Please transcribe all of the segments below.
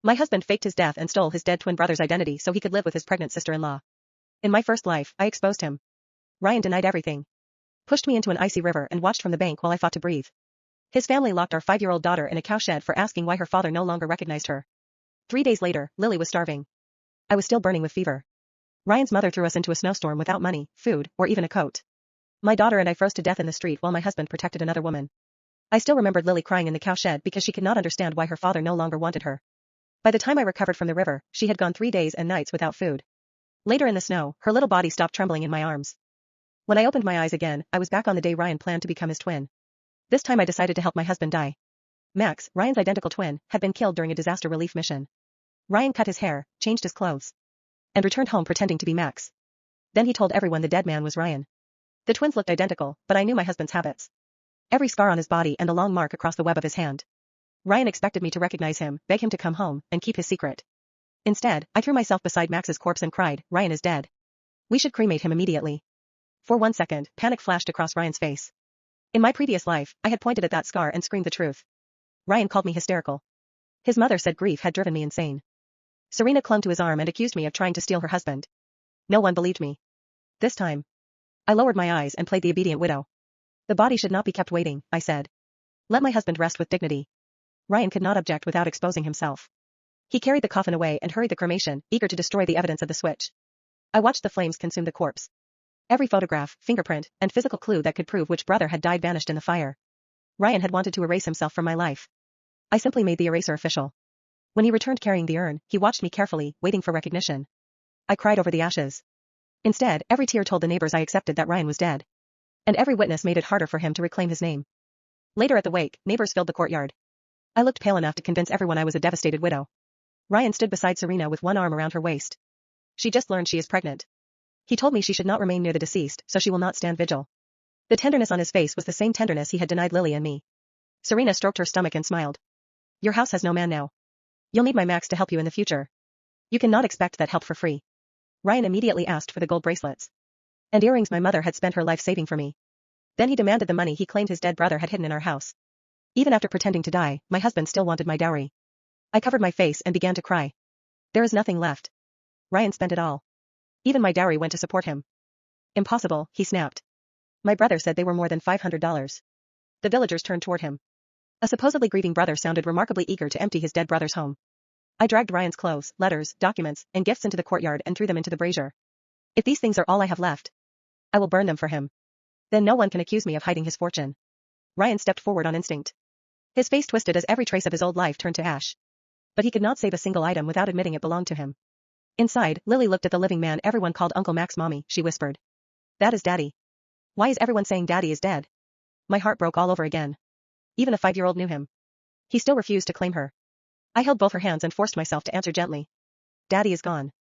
My husband faked his death and stole his dead twin brother's identity so he could live with his pregnant sister-in-law. In my first life, I exposed him. Ryan denied everything. Pushed me into an icy river and watched from the bank while I fought to breathe. His family locked our 5-year-old daughter in a cowshed for asking why her father no longer recognized her. 3 days later, Lily was starving. I was still burning with fever. Ryan's mother threw us into a snowstorm without money, food, or even a coat. My daughter and I froze to death in the street while my husband protected another woman. I still remembered Lily crying in the cowshed because she could not understand why her father no longer wanted her. By the time I recovered from the river, she had gone 3 days and nights without food. Later in the snow, her little body stopped trembling in my arms. When I opened my eyes again, I was back on the day Ryan planned to become his twin. This time I decided to help my husband die. Max, Ryan's identical twin, had been killed during a disaster relief mission. Ryan cut his hair, changed his clothes, and returned home pretending to be Max. Then he told everyone the dead man was Ryan. The twins looked identical, but I knew my husband's habits. Every scar on his body and the long mark across the web of his hand. Ryan expected me to recognize him, beg him to come home, and keep his secret. Instead, I threw myself beside Max's corpse and cried, "Ryan is dead. We should cremate him immediately." For 1 second, panic flashed across Ryan's face. In my previous life, I had pointed at that scar and screamed the truth. Ryan called me hysterical. His mother said grief had driven me insane. Serena clung to his arm and accused me of trying to steal her husband. No one believed me. This time, I lowered my eyes and played the obedient widow. The body should not be kept waiting, I said. Let my husband rest with dignity. Ryan could not object without exposing himself. He carried the coffin away and hurried the cremation, eager to destroy the evidence of the switch. I watched the flames consume the corpse. Every photograph, fingerprint, and physical clue that could prove which brother had died vanished in the fire. Ryan had wanted to erase himself from my life. I simply made the eraser official. When he returned carrying the urn, he watched me carefully, waiting for recognition. I cried over the ashes. Instead, every tear told the neighbors I accepted that Ryan was dead. And every witness made it harder for him to reclaim his name. Later at the wake, neighbors filled the courtyard. I looked pale enough to convince everyone I was a devastated widow. Ryan stood beside Serena with one arm around her waist. She just learned she is pregnant. He told me she should not remain near the deceased, so she will not stand vigil. The tenderness on his face was the same tenderness he had denied Lily and me. Serena stroked her stomach and smiled. Your house has no man now. You'll need my Max to help you in the future. You cannot expect that help for free. Ryan immediately asked for the gold bracelets and earrings my mother had spent her life saving for me. Then he demanded the money he claimed his dead brother had hidden in our house. Even after pretending to die, my husband still wanted my dowry. I covered my face and began to cry. There is nothing left. Ryan spent it all. Even my dowry went to support him. Impossible, he snapped. My brother said they were more than $500. The villagers turned toward him. A supposedly grieving brother sounded remarkably eager to empty his dead brother's home. I dragged Ryan's clothes, letters, documents, and gifts into the courtyard and threw them into the brazier. If these things are all I have left, I will burn them for him. Then no one can accuse me of hiding his fortune. Ryan stepped forward on instinct. His face twisted as every trace of his old life turned to ash. But he could not save a single item without admitting it belonged to him. Inside, Lily looked at the living man everyone called Uncle Max. Mommy, she whispered. That is Daddy. Why is everyone saying Daddy is dead? My heart broke all over again. Even a 5-year-old knew him. He still refused to claim her. I held both her hands and forced myself to answer gently. Daddy is gone.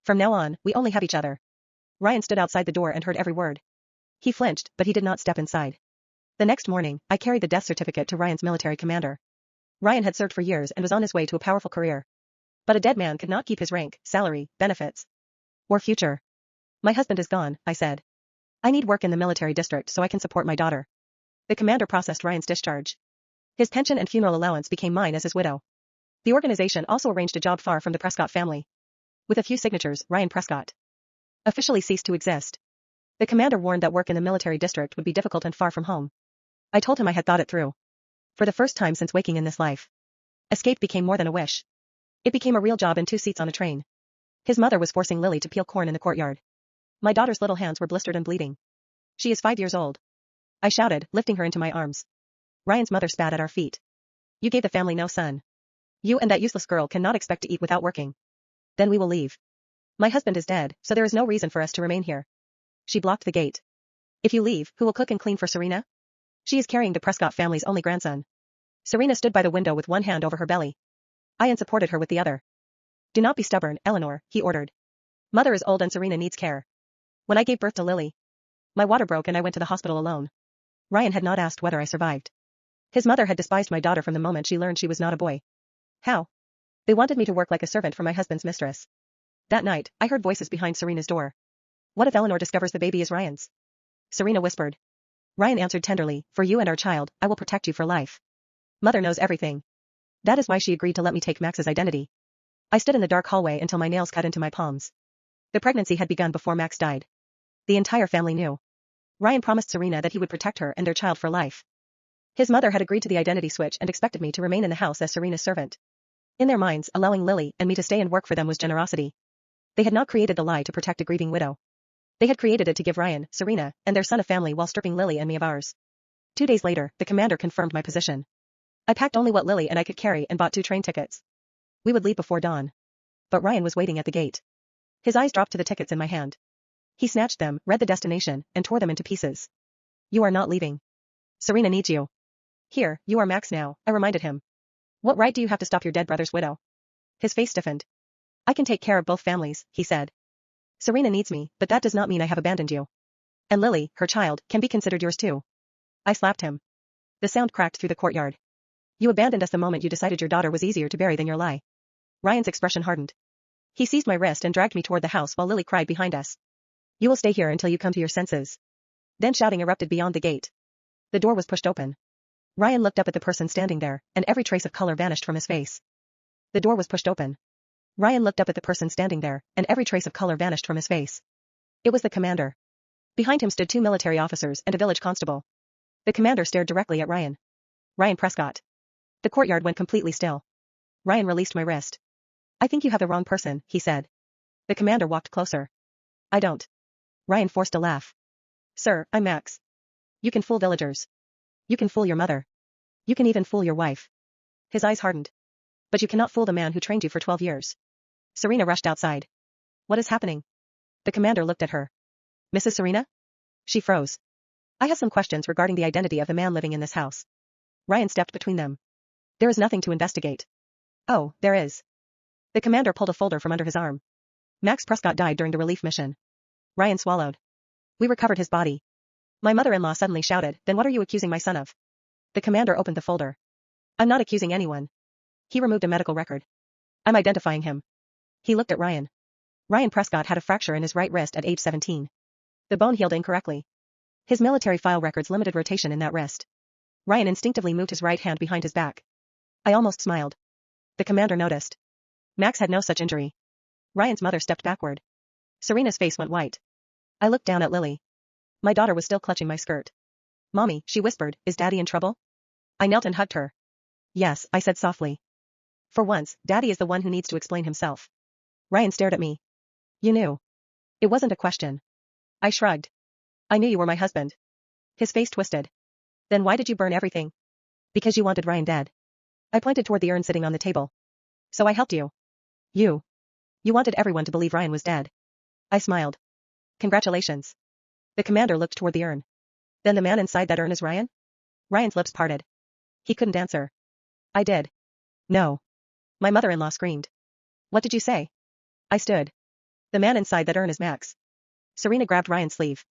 From now on, we only have each other. Ryan stood outside the door and heard every word. He flinched, but he did not step inside. The next morning, I carried the death certificate to Ryan's military commander. Ryan had served for years and was on his way to a powerful career. But a dead man could not keep his rank, salary, benefits, or future. My husband is gone, I said. I need work in the military district so I can support my daughter. The commander processed Ryan's discharge. His pension and funeral allowance became mine as his widow. The organization also arranged a job far from the Prescott family. With a few signatures, Ryan Prescott officially ceased to exist. The commander warned that work in the military district would be difficult and far from home. I told him I had thought it through. For the first time since waking in this life, escape became more than a wish. It became a real job and 2 seats on a train. His mother was forcing Lily to peel corn in the courtyard. My daughter's little hands were blistered and bleeding. She is 5 years old. I shouted, lifting her into my arms. Ryan's mother spat at our feet. You gave the family no son. You and that useless girl cannot expect to eat without working. Then we will leave. My husband is dead, so there is no reason for us to remain here. She blocked the gate. If you leave, who will cook and clean for Serena? She is carrying the Prescott family's only grandson. Serena stood by the window with one hand over her belly. Ian supported her with the other. Do not be stubborn, Eleanor, he ordered. Mother is old and Serena needs care. When I gave birth to Lily, my water broke and I went to the hospital alone. Ryan had not asked whether I survived. His mother had despised my daughter from the moment she learned she was not a boy. How? They wanted me to work like a servant for my husband's mistress. That night, I heard voices behind Serena's door. What if Eleanor discovers the baby is Ryan's? Serena whispered. Ryan answered tenderly, for you and our child, I will protect you for life. Mother knows everything. That is why she agreed to let me take Max's identity. I stood in the dark hallway until my nails cut into my palms. The pregnancy had begun before Max died. The entire family knew. Ryan promised Serena that he would protect her and their child for life. His mother had agreed to the identity switch and expected me to remain in the house as Serena's servant. In their minds, allowing Lily and me to stay and work for them was generosity. They had not created the lie to protect a grieving widow. They had created it to give Ryan, Serena, and their son a family while stripping Lily and me of ours. 2 days later, the commander confirmed my position. I packed only what Lily and I could carry and bought 2 train tickets. We would leave before dawn. But Ryan was waiting at the gate. His eyes dropped to the tickets in my hand. He snatched them, read the destination, and tore them into pieces. You are not leaving. Serena needs you. Here, you are Max now, I reminded him. What right do you have to stop your dead brother's widow? His face stiffened. I can take care of both families, he said. Serena needs me, but that does not mean I have abandoned you. And Lily, her child, can be considered yours too. I slapped him. The sound cracked through the courtyard. You abandoned us the moment you decided your daughter was easier to bury than your lie. Ryan's expression hardened. He seized my wrist and dragged me toward the house while Lily cried behind us. You will stay here until you come to your senses. Then shouting erupted beyond the gate. The door was pushed open. Ryan looked up at the person standing there, and every trace of color vanished from his face. The door was pushed open. Ryan looked up at the person standing there, and every trace of color vanished from his face. It was the commander. Behind him stood 2 military officers and a village constable. The commander stared directly at Ryan. Ryan Prescott. The courtyard went completely still. Ryan released my wrist. I think you have the wrong person, he said. The commander walked closer. I don't. Ryan forced a laugh. Sir, I'm Max. You can fool villagers. You can fool your mother. You can even fool your wife. His eyes hardened. But you cannot fool the man who trained you for 12 years. Serena rushed outside. What is happening? The commander looked at her. Mrs. Serena? She froze. I have some questions regarding the identity of the man living in this house. Ryan stepped between them. There is nothing to investigate. Oh, there is. The commander pulled a folder from under his arm. Max Prescott died during the relief mission. Ryan swallowed. We recovered his body. My mother-in-law suddenly shouted, then what are you accusing my son of? The commander opened the folder. I'm not accusing anyone. He removed a medical record. I'm identifying him. He looked at Ryan. Ryan Prescott had a fracture in his right wrist at age 17. The bone healed incorrectly. His military file records limited rotation in that wrist. Ryan instinctively moved his right hand behind his back. I almost smiled. The commander noticed. Max had no such injury. Ryan's mother stepped backward. Serena's face went white. I looked down at Lily. My daughter was still clutching my skirt. Mommy, she whispered, is Daddy in trouble? I knelt and hugged her. Yes, I said softly. For once, Daddy is the one who needs to explain himself. Ryan stared at me. You knew. It wasn't a question. I shrugged. I knew you were my husband. His face twisted. Then why did you burn everything? Because you wanted Ryan dead. I pointed toward the urn sitting on the table. So I helped you. You. You wanted everyone to believe Ryan was dead. I smiled. Congratulations. The commander looked toward the urn. Then the man inside that urn is Ryan? Ryan's lips parted. He couldn't answer. I did. No. My mother-in-law screamed. What did you say? I stood. The man inside that urn is Max. Serena grabbed Ryan's sleeve.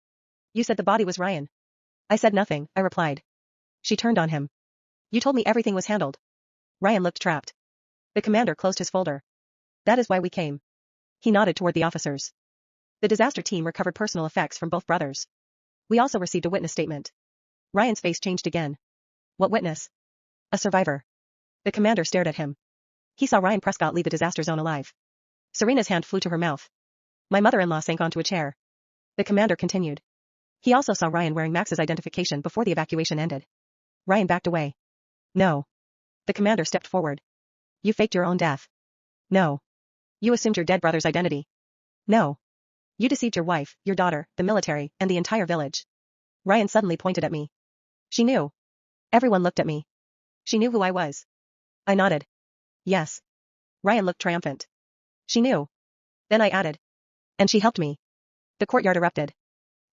You said the body was Ryan. I said nothing, I replied. She turned on him. You told me everything was handled. Ryan looked trapped. The commander closed his folder. That is why we came. He nodded toward the officers. The disaster team recovered personal effects from both brothers. We also received a witness statement. Ryan's face changed again. What witness? A survivor. The commander stared at him. He saw Ryan Prescott leave the disaster zone alive. Serena's hand flew to her mouth. My mother-in-law sank onto a chair. The commander continued. He also saw Ryan wearing Max's identification before the evacuation ended. Ryan backed away. No. The commander stepped forward. You faked your own death. No. You assumed your dead brother's identity. No. You deceived your wife, your daughter, the military, and the entire village. Ryan suddenly pointed at me. She knew. Everyone looked at me. She knew who I was. I nodded. Yes. Ryan looked triumphant. She knew. Then I added. And she helped me. The courtyard erupted.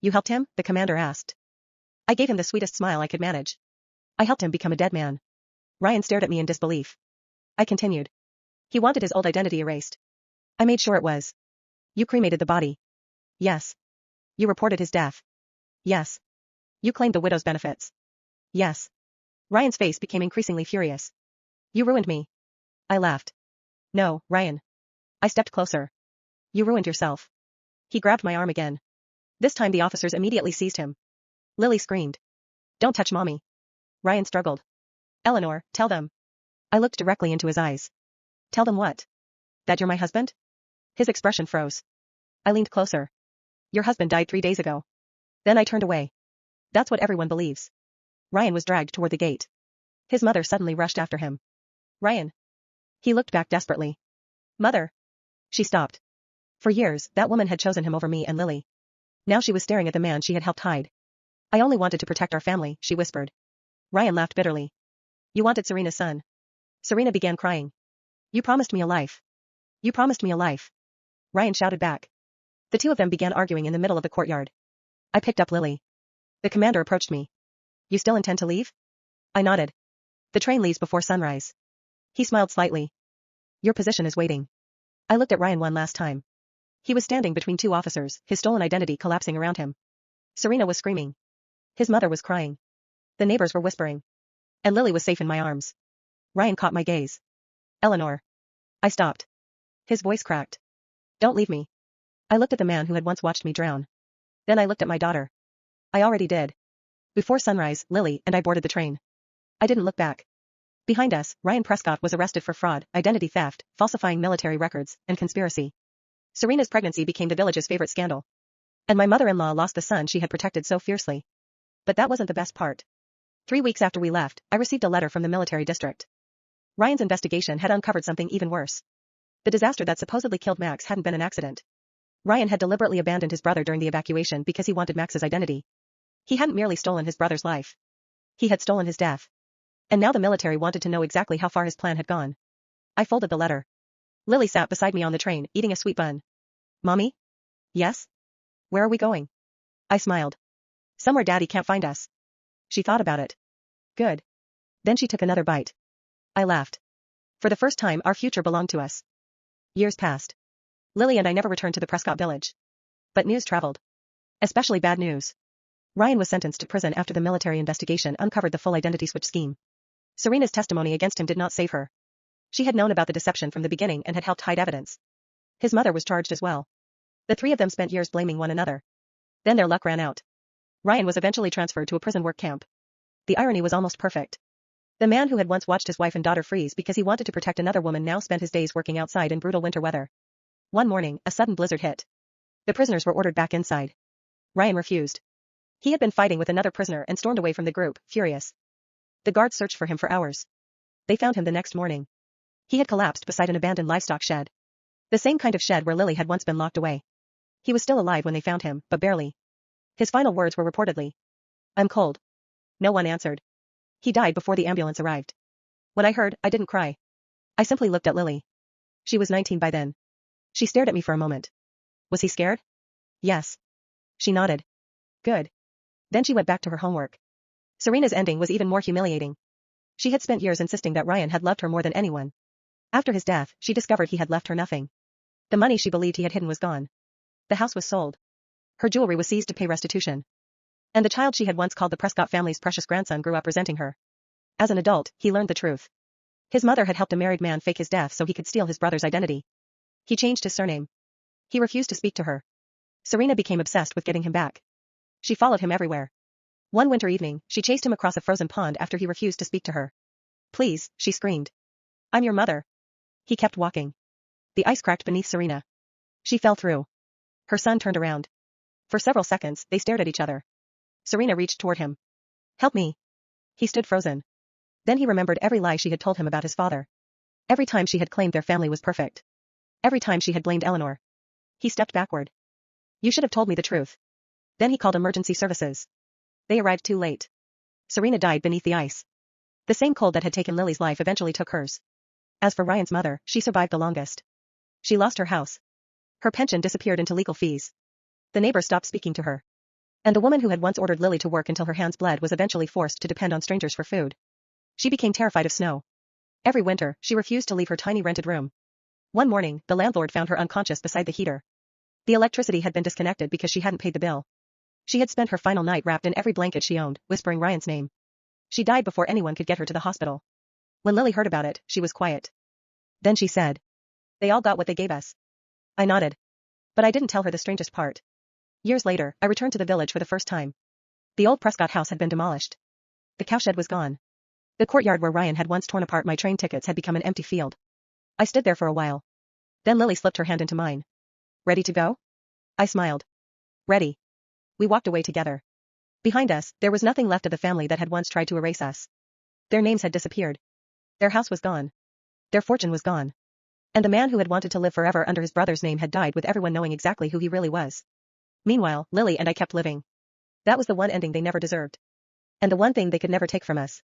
You helped him? The commander asked. I gave him the sweetest smile I could manage. I helped him become a dead man. Ryan stared at me in disbelief. I continued. He wanted his old identity erased. I made sure it was. You cremated the body. Yes. You reported his death. Yes. You claimed the widow's benefits. Yes. Ryan's face became increasingly furious. You ruined me. I laughed. No, Ryan. I stepped closer. You ruined yourself. He grabbed my arm again. This time the officers immediately seized him. Lily screamed. Don't touch Mommy. Ryan struggled. Eleanor, tell them. I looked directly into his eyes. Tell them what? That you're my husband? His expression froze. I leaned closer. Your husband died 3 days ago. Then I turned away. That's what everyone believes. Ryan was dragged toward the gate. His mother suddenly rushed after him. Ryan. He looked back desperately. Mother. She stopped. For years, that woman had chosen him over me and Lily. Now she was staring at the man she had helped hide. I only wanted to protect our family, she whispered. Ryan laughed bitterly. You wanted Serena's son. Serena began crying. You promised me a life. You promised me a life. Ryan shouted back. The two of them began arguing in the middle of the courtyard. I picked up Lily. The commander approached me. You still intend to leave? I nodded. The train leaves before sunrise. He smiled slightly. Your position is waiting. I looked at Ryan one last time. He was standing between two officers, his stolen identity collapsing around him. Serena was screaming. His mother was crying. The neighbors were whispering. And Lily was safe in my arms. Ryan caught my gaze. Eleanor. I stopped. His voice cracked. Don't leave me. I looked at the man who had once watched me drown. Then I looked at my daughter. I already did. Before sunrise, Lily and I boarded the train. I didn't look back. Behind us, Ryan Prescott was arrested for fraud, identity theft, falsifying military records, and conspiracy. Serena's pregnancy became the village's favorite scandal. And my mother-in-law lost the son she had protected so fiercely. But that wasn't the best part. 3 weeks after we left, I received a letter from the military district. Ryan's investigation had uncovered something even worse. The disaster that supposedly killed Max hadn't been an accident. Ryan had deliberately abandoned his brother during the evacuation because he wanted Max's identity. He hadn't merely stolen his brother's life. He had stolen his death. And now the military wanted to know exactly how far his plan had gone. I folded the letter. Lily sat beside me on the train, eating a sweet bun. Mommy? Yes? Where are we going? I smiled. Somewhere Daddy can't find us. She thought about it. Good. Then she took another bite. I laughed. For the first time, our future belonged to us. Years passed. Lily and I never returned to the Prescott village. But news traveled. Especially bad news. Ryan was sentenced to prison after the military investigation uncovered the full identity switch scheme. Serena's testimony against him did not save her. She had known about the deception from the beginning and had helped hide evidence. His mother was charged as well. The three of them spent years blaming one another. Then their luck ran out. Ryan was eventually transferred to a prison work camp. The irony was almost perfect. The man who had once watched his wife and daughter freeze because he wanted to protect another woman now spent his days working outside in brutal winter weather. One morning, a sudden blizzard hit. The prisoners were ordered back inside. Ryan refused. He had been fighting with another prisoner and stormed away from the group, furious. The guards searched for him for hours. They found him the next morning. He had collapsed beside an abandoned livestock shed. The same kind of shed where Lily had once been locked away. He was still alive when they found him, but barely. His final words were reportedly, "I'm cold." No one answered. He died before the ambulance arrived. When I heard, I didn't cry. I simply looked at Lily. She was 19 by then. She stared at me for a moment. Was he scared? Yes. She nodded. Good. Then she went back to her homework. Serena's ending was even more humiliating. She had spent years insisting that Ryan had loved her more than anyone. After his death, she discovered he had left her nothing. The money she believed he had hidden was gone. The house was sold. Her jewelry was seized to pay restitution. And the child she had once called the Prescott family's precious grandson grew up resenting her. As an adult, he learned the truth. His mother had helped a married man fake his death so he could steal his brother's identity. He changed his surname. He refused to speak to her. Serena became obsessed with getting him back. She followed him everywhere. One winter evening, she chased him across a frozen pond after he refused to speak to her. Please, she screamed. I'm your mother. He kept walking. The ice cracked beneath Serena. She fell through. Her son turned around. For several seconds, they stared at each other. Serena reached toward him. Help me. He stood frozen. Then he remembered every lie she had told him about his father. Every time she had claimed their family was perfect. Every time she had blamed Eleanor. He stepped backward. You should have told me the truth. Then he called emergency services. They arrived too late. Serena died beneath the ice. The same cold that had taken Lily's life eventually took hers. As for Ryan's mother, she survived the longest. She lost her house. Her pension disappeared into legal fees. The neighbor stopped speaking to her. And the woman who had once ordered Lily to work until her hands bled was eventually forced to depend on strangers for food. She became terrified of snow. Every winter, she refused to leave her tiny rented room. One morning, the landlord found her unconscious beside the heater. The electricity had been disconnected because she hadn't paid the bill. She had spent her final night wrapped in every blanket she owned, whispering Ryan's name. She died before anyone could get her to the hospital. When Lily heard about it, she was quiet. Then she said, "They all got what they gave us." I nodded. But I didn't tell her the strangest part. Years later, I returned to the village for the first time. The old Prescott house had been demolished. The cowshed was gone. The courtyard where Ryan had once torn apart my train tickets had become an empty field. I stood there for a while. Then Lily slipped her hand into mine. Ready to go? I smiled. Ready. We walked away together. Behind us, there was nothing left of the family that had once tried to erase us. Their names had disappeared. Their house was gone. Their fortune was gone. And the man who had wanted to live forever under his brother's name had died with everyone knowing exactly who he really was. Meanwhile, Lily and I kept living. That was the one ending they never deserved. And the one thing they could never take from us.